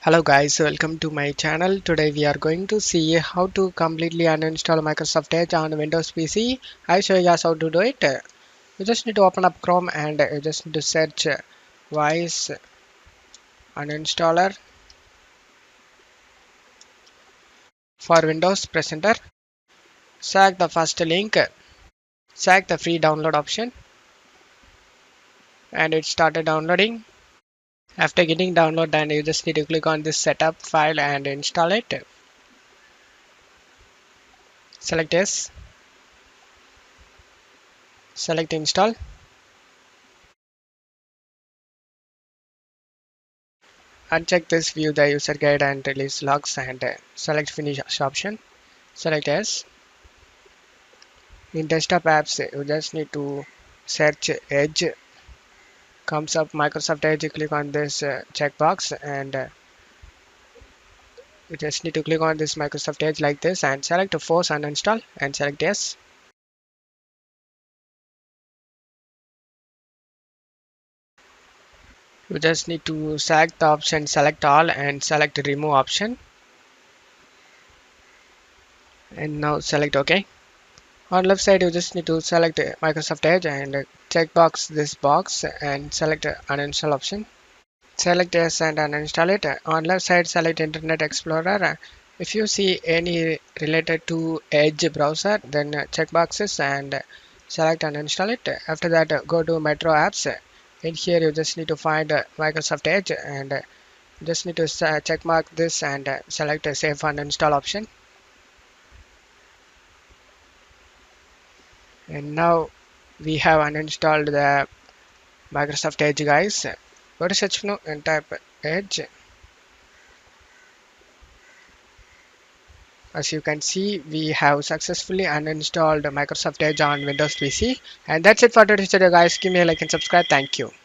Hello guys, welcome to my channel. Today we are going to see how to completely uninstall Microsoft Edge on Windows PC. I show you guys how to do it. You just need to open up Chrome and you just need to search Voice Uninstaller for Windows. Press enter. Select the first link. Select the free download option and it started downloading. After getting download, then you just need to click on this setup file and install it. Select yes. Select install. Uncheck this view the user guide and release logs and select finish option. Select yes. In desktop apps, you just need to search Edge. Comes up Microsoft Edge. Click on this checkbox and you just need to click on this Microsoft Edge like this and select force uninstall and select yes. You just need to select the option select all and select remove option and now select OK. On left side you just need to select Microsoft Edge and checkbox this box and select uninstall option. Select yes and uninstall it. On left side select Internet Explorer. If you see any related to Edge browser then check boxes and select uninstall it. After that go to Metro apps. In here you just need to find Microsoft Edge and just need to check mark this and select save uninstall option. And now we have uninstalled the Microsoft Edge guys. Go to search menu and type Edge. As you can see, we have successfully uninstalled Microsoft Edge on Windows PC. And that's it for today's video guys. Give me a like and subscribe. Thank you.